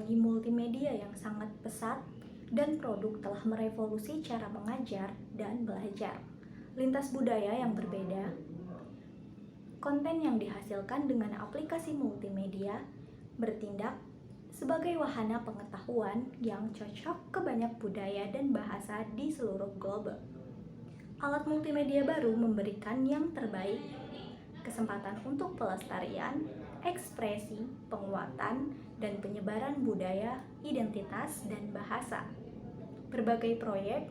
teknologi multimedia yang sangat pesat dan produk telah merevolusi cara mengajar dan belajar. Lintas budaya yang berbeda, konten yang dihasilkan dengan aplikasi multimedia bertindak sebagai wahana pengetahuan yang cocok ke banyak budaya dan bahasa di seluruh global. Alat multimedia baru memberikan yang terbaik, kesempatan untuk pelestarian, ekspresi, penguatan, dan penyebaran budaya, identitas, dan bahasa. Berbagai proyek,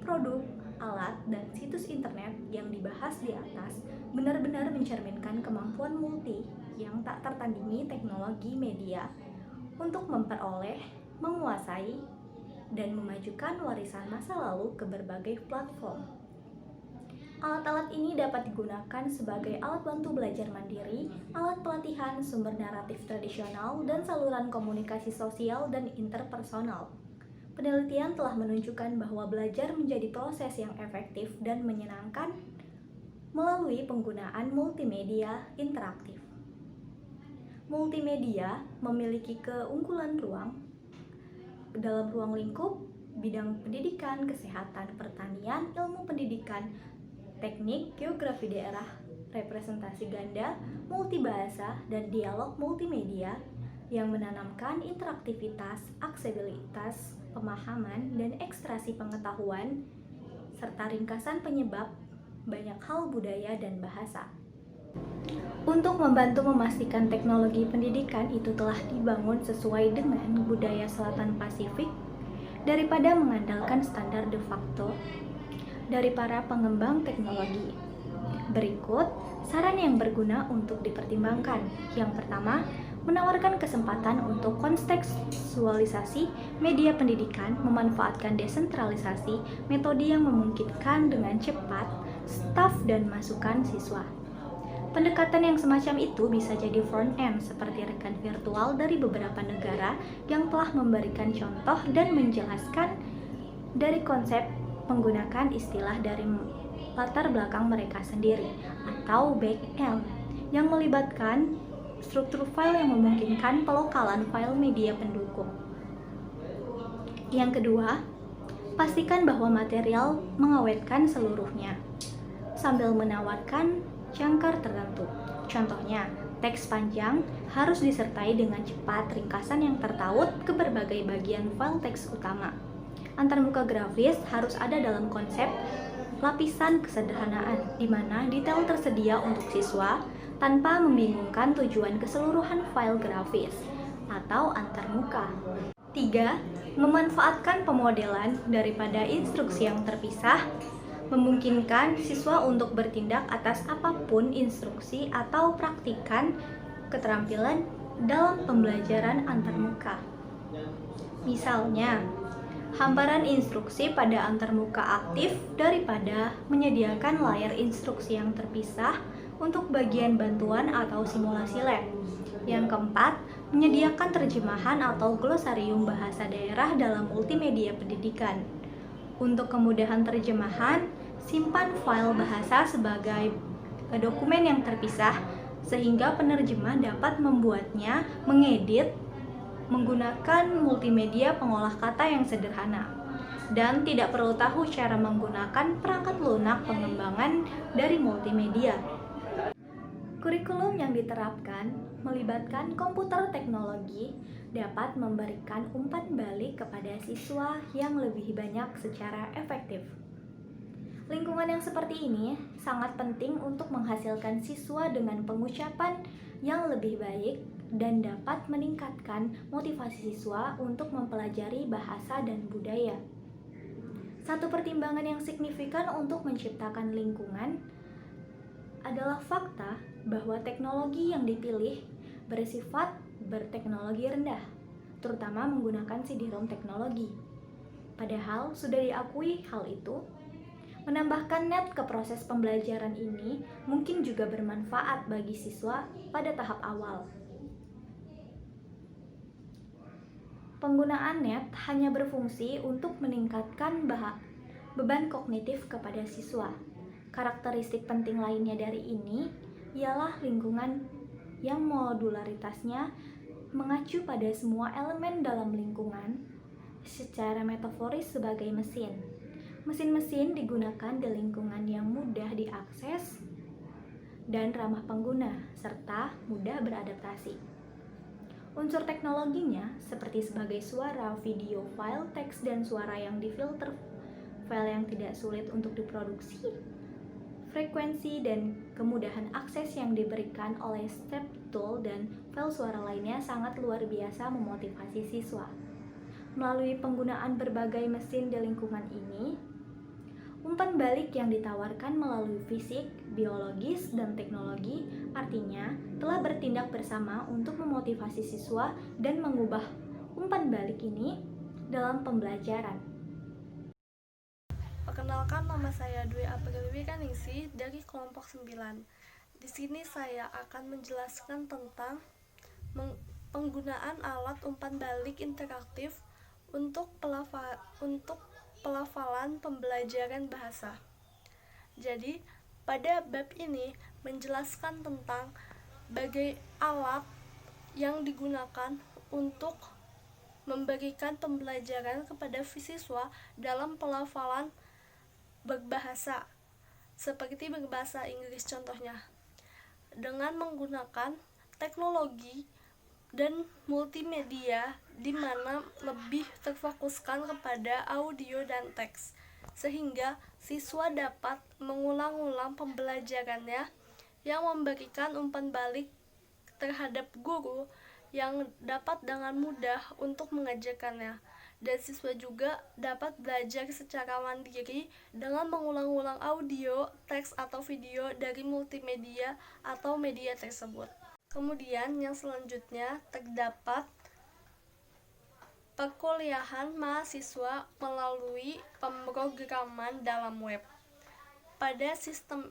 produk, alat, dan situs internet yang dibahas di atas benar-benar mencerminkan kemampuan multi yang tak tertandingi teknologi media untuk memperoleh, menguasai, dan memajukan warisan masa lalu ke berbagai platform. Alat-alat ini dapat digunakan sebagai alat bantu belajar mandiri, alat pelatihan, sumber naratif tradisional, dan saluran komunikasi sosial dan interpersonal. Penelitian telah menunjukkan bahwa belajar menjadi proses yang efektif dan menyenangkan melalui penggunaan multimedia interaktif. Multimedia memiliki keunggulan dalam ruang lingkup, bidang pendidikan, kesehatan, pertanian, ilmu pendidikan, teknik, geografi daerah, representasi ganda, multibahasa, dan dialog multimedia yang menanamkan interaktivitas, aksesibilitas, pemahaman, dan ekstrasi pengetahuan, serta ringkasan penyebab banyak hal budaya dan bahasa. Untuk membantu memastikan teknologi pendidikan itu telah dibangun sesuai dengan budaya Selatan Pasifik daripada mengandalkan standar de facto dari para pengembang teknologi. Berikut saran yang berguna untuk dipertimbangkan. Yang pertama, menawarkan kesempatan untuk kontekstualisasi media pendidikan, memanfaatkan desentralisasi, metode yang memungkinkan dengan cepat staf dan masukan siswa. Pendekatan yang semacam itu bisa jadi front-end seperti rekan virtual dari beberapa negara yang telah memberikan contoh dan menjelaskan dari konsep menggunakan istilah dari latar belakang mereka sendiri, atau back-end yang melibatkan struktur file yang memungkinkan pelokalan file media pendukung. Yang kedua, pastikan bahwa material mengawetkan seluruhnya sambil menawarkan jangkar tertentu. Contohnya, teks panjang harus disertai dengan cepat ringkasan yang tertaut ke berbagai bagian file teks utama. Antarmuka grafis harus ada dalam konsep lapisan kesederhanaan, di mana detail tersedia untuk siswa tanpa membingungkan tujuan keseluruhan file grafis atau antarmuka. 3. Memanfaatkan pemodelan daripada instruksi yang terpisah, memungkinkan siswa untuk bertindak atas apapun instruksi atau praktikan keterampilan dalam pembelajaran antarmuka. Misalnya, hamparan instruksi pada antarmuka aktif daripada menyediakan layar instruksi yang terpisah untuk bagian bantuan atau simulasi lab. Yang keempat, menyediakan terjemahan atau glosarium bahasa daerah dalam multimedia pendidikan. Untuk kemudahan terjemahan, simpan file bahasa sebagai dokumen yang terpisah sehingga penerjemah dapat membuatnya, mengedit, menggunakan multimedia pengolah kata yang sederhana, dan tidak perlu tahu cara menggunakan perangkat lunak pengembangan dari multimedia. Kurikulum yang diterapkan melibatkan komputer teknologi dapat memberikan umpan balik kepada siswa yang lebih banyak secara efektif. Lingkungan yang seperti ini sangat penting untuk menghasilkan siswa dengan pengucapan yang lebih baik dan dapat meningkatkan motivasi siswa untuk mempelajari bahasa dan budaya. Satu pertimbangan yang signifikan untuk menciptakan lingkungan adalah fakta bahwa teknologi yang dipilih bersifat berteknologi rendah, terutama menggunakan CD-ROM teknologi. Padahal sudah diakui hal itu, menambahkan net ke proses pembelajaran ini mungkin juga bermanfaat bagi siswa pada tahap awal. Penggunaan net hanya berfungsi untuk meningkatkan beban kognitif kepada siswa. Karakteristik penting lainnya dari ini ialah lingkungan yang modularitasnya mengacu pada semua elemen dalam lingkungan, secara metaforis sebagai mesin. Mesin-mesin digunakan di lingkungan yang mudah diakses dan ramah pengguna, serta mudah beradaptasi. Unsur teknologinya seperti sebagai suara, video, file, teks, dan suara yang difilter, file yang tidak sulit untuk diproduksi, frekuensi dan kemudahan akses yang diberikan oleh step tool dan file suara lainnya sangat luar biasa memotivasi siswa. Melalui penggunaan berbagai mesin di lingkungan ini, umpan balik yang ditawarkan melalui fisik, biologis, dan teknologi artinya telah bertindak bersama untuk memotivasi siswa dan mengubah umpan balik ini dalam pembelajaran. Perkenalkan, nama saya Dwi Aprilwi Kaningsi dari kelompok 9. Di sini saya akan menjelaskan tentang penggunaan alat umpan balik interaktif untuk pelafalan pembelajaran bahasa. Jadi, pada bab ini menjelaskan tentang bagai alat yang digunakan untuk memberikan pembelajaran kepada siswa dalam pelafalan berbahasa, seperti berbahasa Inggris contohnya, dengan menggunakan teknologi dan multimedia di mana lebih terfokuskan kepada audio dan teks, sehingga siswa dapat mengulang-ulang pembelajarannya yang memberikan umpan balik terhadap guru yang dapat dengan mudah untuk mengajarkannya, dan siswa juga dapat belajar secara mandiri dengan mengulang-ulang audio, teks, atau video dari multimedia atau media tersebut. Kemudian yang selanjutnya terdapat perkuliahan mahasiswa melalui pemrograman dalam web. Pada sistem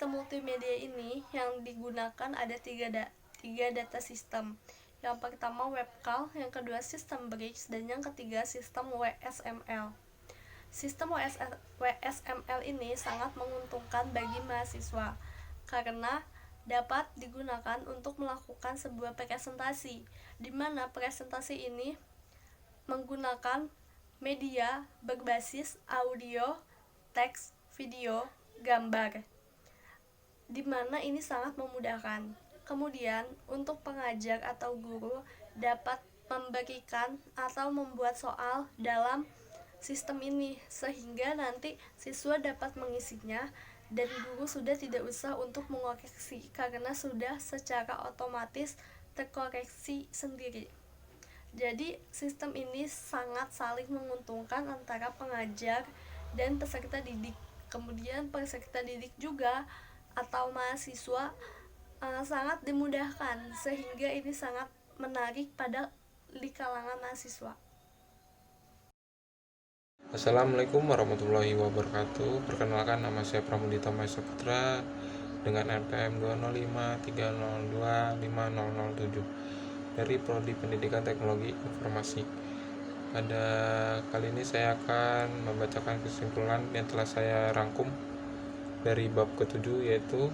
multimedia ini yang digunakan ada tiga data sistem. Yang pertama webcall, yang kedua sistem bridge, dan yang ketiga sistem WSML. Sistem WSML ini sangat menguntungkan bagi mahasiswa karena dapat digunakan untuk melakukan sebuah presentasi, di mana presentasi ini menggunakan media berbasis audio, teks, video, gambar, di mana ini sangat memudahkan. Kemudian, untuk pengajar atau guru dapat memberikan atau membuat soal dalam sistem ini, sehingga nanti siswa dapat mengisinya dan guru sudah tidak usah untuk mengoreksi karena sudah secara otomatis terkoreksi sendiri. Jadi sistem ini sangat saling menguntungkan antara pengajar dan peserta didik. Kemudian peserta didik juga atau mahasiswa sangat dimudahkan, sehingga ini sangat menarik pada di kalangan mahasiswa. Assalamualaikum warahmatullahi wabarakatuh. Perkenalkan, nama saya Pramudita Maesa Putra dengan NPM 20530250007 dari Prodi Pendidikan Teknologi Informasi. Pada kali ini saya akan membacakan kesimpulan yang telah saya rangkum dari bab ke-7, yaitu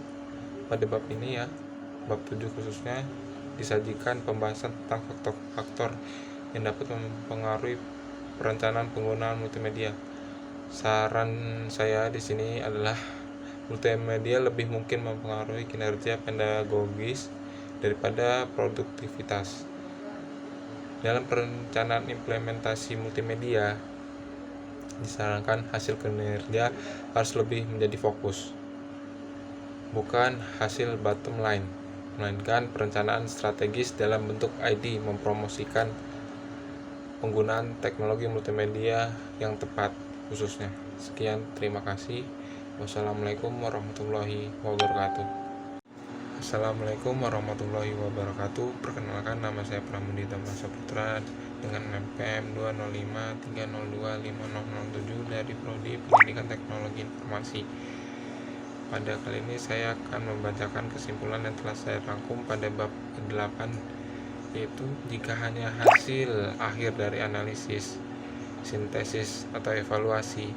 pada bab ini ya, bab 7 khususnya disajikan pembahasan tentang faktor-faktor yang dapat mempengaruhi perencanaan penggunaan multimedia. Saran saya di sini adalah multimedia lebih mungkin mempengaruhi kinerja pedagogis daripada produktivitas. Dalam perencanaan implementasi multimedia, disarankan hasil kinerja harus lebih menjadi fokus, bukan hasil bottom line, melainkan perencanaan strategis dalam bentuk ID mempromosikan penggunaan teknologi multimedia yang tepat khususnya. Sekian, terima kasih. Wassalamualaikum warahmatullahi wabarakatuh. Assalamualaikum warahmatullahi wabarakatuh. Perkenalkan, nama saya Pramudita Maesa Putra dengan NPM 20530250007 dari Prodi Pendidikan Teknologi Informasi. Pada kali ini saya akan membacakan kesimpulan yang telah saya rangkum pada bab ke-8, yaitu jika hanya hasil akhir dari analisis, sintesis, atau evaluasi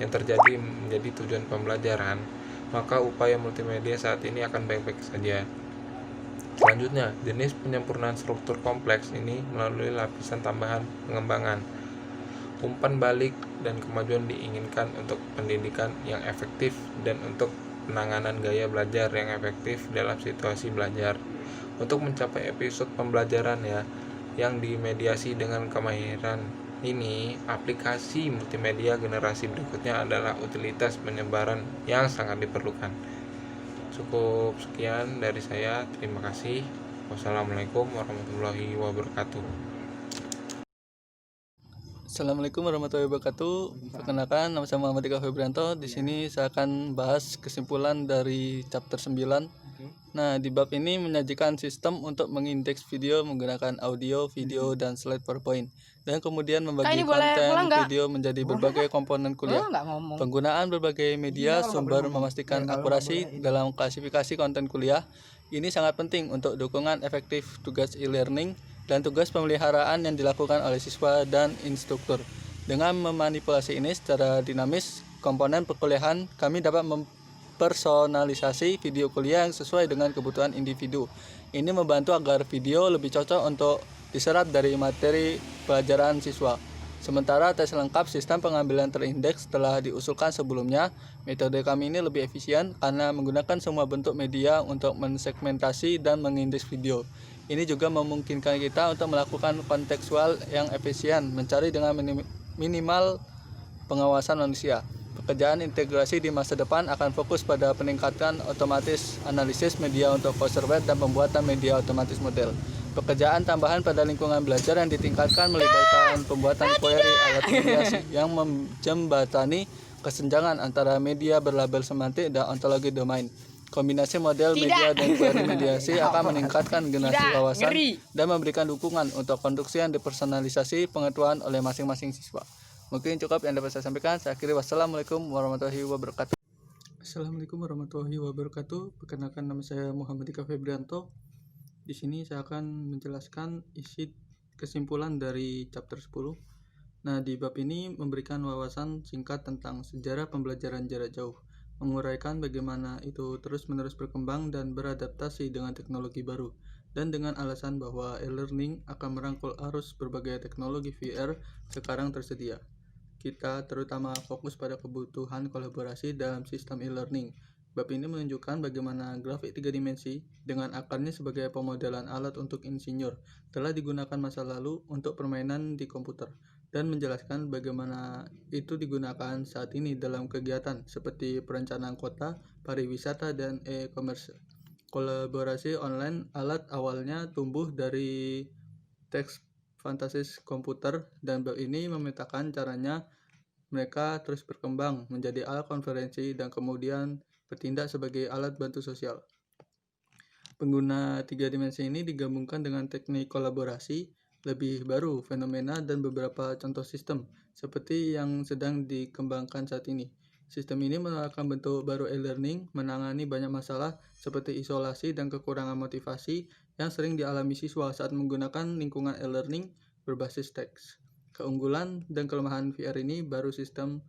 yang terjadi menjadi tujuan pembelajaran, maka upaya multimedia saat ini akan baik-baik saja. Selanjutnya Selanjutnya, jenis penyempurnaan struktur kompleks ini melalui lapisan tambahan pengembangan, umpan balik, dan kemajuan diinginkan untuk pendidikan yang efektif dan untuk penanganan gaya belajar yang efektif dalam situasi belajar. Untuk mencapai episode pembelajaran yang dimediasi dengan kemahiran ini, aplikasi multimedia generasi berikutnya adalah utilitas penyebaran yang sangat diperlukan. Cukup sekian dari saya. Terima kasih. Wassalamualaikum warahmatullahi wabarakatuh. Assalamualaikum warahmatullahi wabarakatuh. Perkenalkan, nama saya Muhammad Ika Febrianto. Di sini saya akan bahas kesimpulan dari chapter 9. Nah, di bab ini menyajikan sistem untuk mengindeks video menggunakan audio, video, dan slide PowerPoint, dan kemudian membagi konten video menjadi berbagai komponen kuliah. Penggunaan berbagai media sumber memastikan akurasi dalam klasifikasi konten kuliah. Ini sangat penting untuk dukungan efektif tugas e-learning dan tugas pemeliharaan yang dilakukan oleh siswa dan instruktur. Dengan memanipulasi ini secara dinamis komponen perkuliahan, kami dapat mempersonalisasi video kuliah yang sesuai dengan kebutuhan individu. Ini membantu agar video lebih cocok untuk diserap dari materi pelajaran siswa. Sementara tes lengkap sistem pengambilan terindeks telah diusulkan sebelumnya. Metode kami ini lebih efisien karena menggunakan semua bentuk media untuk mensegmentasi dan mengindeks video. Ini juga memungkinkan kita untuk melakukan kontekstual yang efisien, mencari dengan minimal pengawasan manusia. Pekerjaan integrasi di masa depan akan fokus pada peningkatan otomatis analisis media untuk poster web dan pembuatan media otomatis model. Pekerjaan tambahan pada lingkungan belajar yang ditingkatkan melibatkan pembuatan query alat mediasi yang menjembatani kesenjangan antara media berlabel semantik dan ontologi domain. Kombinasi model media dan query mediasi akan meningkatkan generasi wawasan dan memberikan dukungan untuk konstruksi yang dipersonalisasi pengetahuan oleh masing-masing siswa. Mungkin cukup yang dapat saya sampaikan. Saya akhiri. Wassalamualaikum warahmatullahi wabarakatuh. Assalamualaikum warahmatullahi wabarakatuh. Perkenalkan, nama saya Muhammad Ika Febrianto. Di sini saya akan menjelaskan isi kesimpulan dari chapter 10. Nah, di bab ini memberikan wawasan singkat tentang sejarah pembelajaran jarak jauh, menguraikan bagaimana itu terus-menerus berkembang dan beradaptasi dengan teknologi baru, dan dengan alasan bahwa e-learning akan merangkul arus berbagai teknologi VR sekarang tersedia. Kita terutama fokus pada kebutuhan kolaborasi dalam sistem e-learning. Bab ini menunjukkan bagaimana grafik 3 dimensi dengan akarnya sebagai pemodelan alat untuk insinyur telah digunakan masa lalu untuk permainan di komputer, dan menjelaskan bagaimana itu digunakan saat ini dalam kegiatan seperti perencanaan kota, pariwisata, dan e-commerce. Kolaborasi online alat awalnya tumbuh dari teks fantasis komputer, dan bab ini memetakan caranya mereka terus berkembang menjadi alat konferensi dan kemudian bertindak sebagai alat bantu sosial. Pengguna 3 dimensi ini digabungkan dengan teknik kolaborasi lebih baru, fenomena, dan beberapa contoh sistem seperti yang sedang dikembangkan saat ini. Sistem ini menawarkan bentuk baru e-learning, menangani banyak masalah seperti isolasi dan kekurangan motivasi yang sering dialami siswa saat menggunakan lingkungan e-learning berbasis teks. Keunggulan dan kelemahan VR ini baru sistem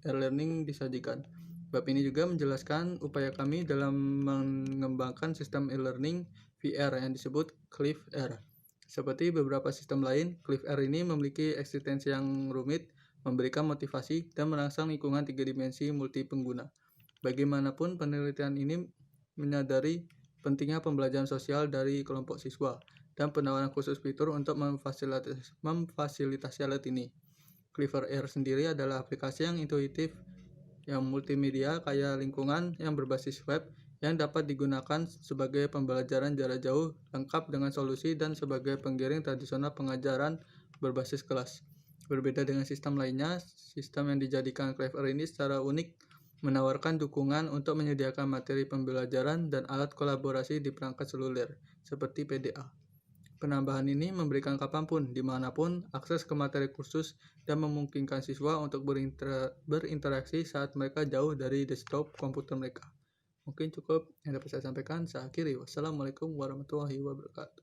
e-learning disajikan. Bab ini juga menjelaskan upaya kami dalam mengembangkan sistem e-learning VR yang disebut Cliff R. Seperti beberapa sistem lain, Cliff R ini memiliki eksistensi yang rumit, memberikan motivasi, dan merangsang lingkungan 3 dimensi multi pengguna. Bagaimanapun, penelitian ini menyadari pentingnya pembelajaran sosial dari kelompok siswa dan penawaran khusus fitur untuk memfasilitasi alat ini. Clever Air sendiri adalah aplikasi yang intuitif, yang multimedia kaya lingkungan yang berbasis web yang dapat digunakan sebagai pembelajaran jarak jauh lengkap dengan solusi dan sebagai penggiring tradisional pengajaran berbasis kelas. Berbeda dengan sistem lainnya, sistem yang dijadikan Clever ini secara unik menawarkan dukungan untuk menyediakan materi pembelajaran dan alat kolaborasi di perangkat seluler seperti PDA. Penambahan ini memberikan kapanpun, dimanapun, akses ke materi kursus dan memungkinkan siswa untuk berinteraksi saat mereka jauh dari desktop komputer mereka. Mungkin cukup yang dapat saya sampaikan. Saya akhiri. Wassalamualaikum warahmatullahi wabarakatuh.